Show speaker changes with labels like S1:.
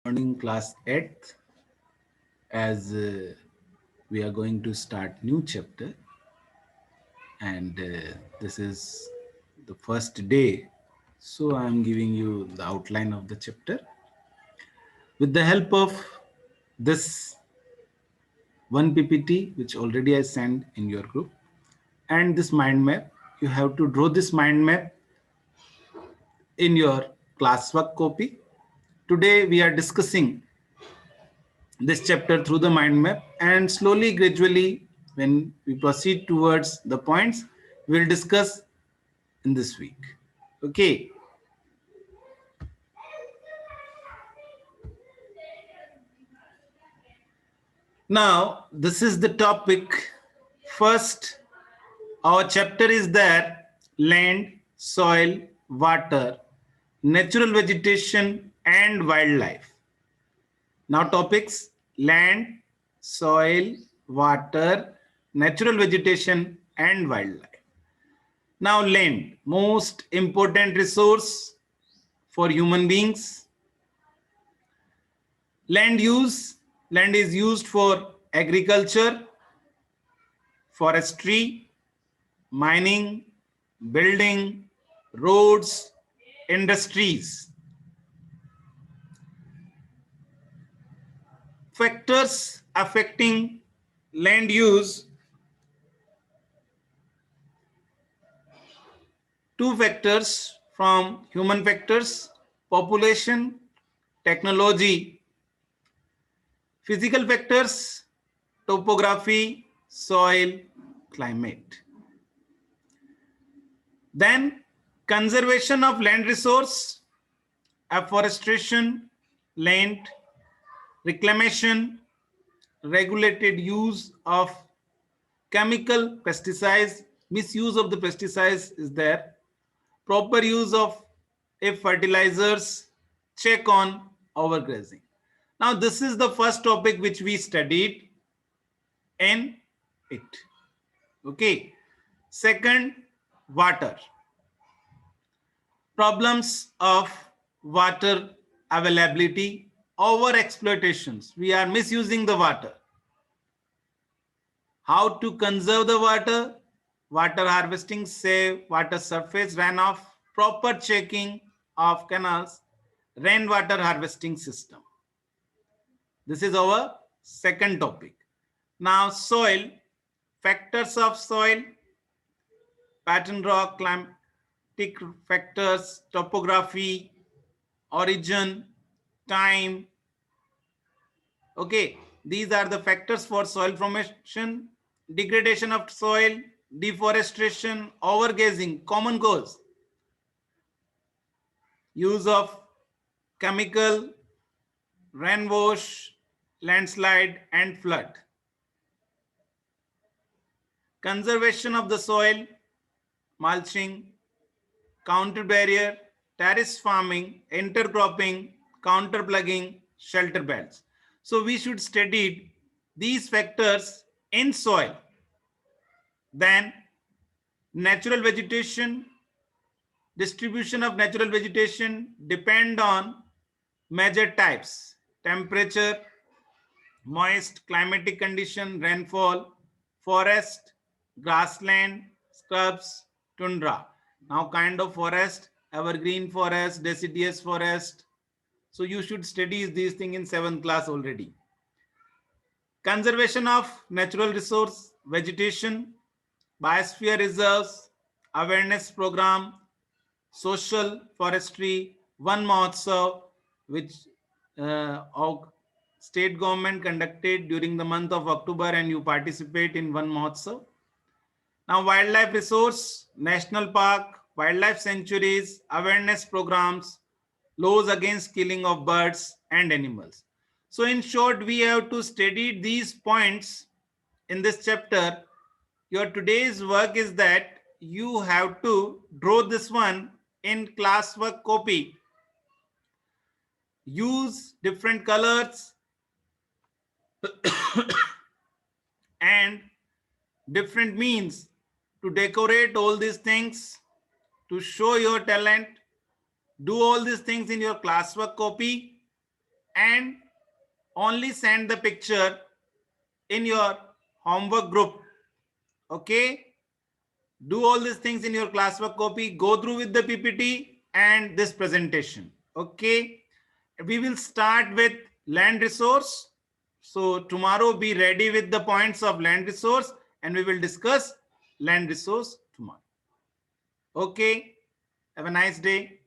S1: Morning class 8th as we are going to start new chapter and this is the first day, so I am giving you the outline of the chapter with the help of this one PPT which already I sent in your group and this mind map. You have to draw this mind map in your classwork copy. Today we are discussing this chapter through the mind map, and slowly gradually when we proceed towards the points we'll discuss in this week. Okay, now this is the topic. First, our chapter is there: land, soil, water, natural vegetation and wildlife. Now topics: land, soil, water, natural vegetation and wildlife. Now land, most important resource for human beings. Land use, land is used for agriculture, forestry, mining, building, roads, industries. Factors affecting land use: two factors from human factors: population, technology. Physical factors: topography, soil, climate. Then conservation of land resource, afforestation, land reclamation, regulated use of chemical pesticides, misuse of the pesticides is there, proper use of fertilizers, check on overgrazing. Now this is the first topic which we studied in it. Okay. Second, water. Problems of water availability, over exploitations. We are misusing the water. How to conserve the water? Water harvesting, save water surface runoff, proper checking of canals, rainwater harvesting system. This is our second topic. Now soil, factors of soil, pattern rock, climatic factors, topography, origin, time. Okay, these are the factors for soil formation. Degradation of soil, deforestation, overgrazing, common cause. Use of chemical, rain wash, landslide and flood. Conservation of the soil, mulching, counter barrier, terrace farming, intercropping, counter plugging, shelter belts. So we should study these factors in soil. Then natural vegetation, distribution of natural vegetation depend on major types: temperature, moist climatic condition, rainfall, forest, grassland, scrubs, tundra. Now kind of forest: evergreen forest, deciduous forest. So you should study these things in 7th class already. Conservation of natural resource, vegetation, biosphere reserves, awareness program, social forestry, One Mahotsav, which our state government conducted during the month of October, and you participate in One Mahotsav. Now wildlife resource, national park, wildlife sanctuaries, awareness programs, laws against killing of birds and animals. So in short, we have to study these points in this chapter. Your today's work is that you have to draw this one in classwork copy. Use different colors and different means to decorate all these things, to show your talent. Do all these things in your classwork copy. and only send the picture in your homework group. Okay, do all these things in your classwork copy, go through with the PPT and this presentation. Okay, we will start with land resource. So tomorrow be ready with the points of land resource and we will discuss land resource tomorrow. Okay, have a nice day.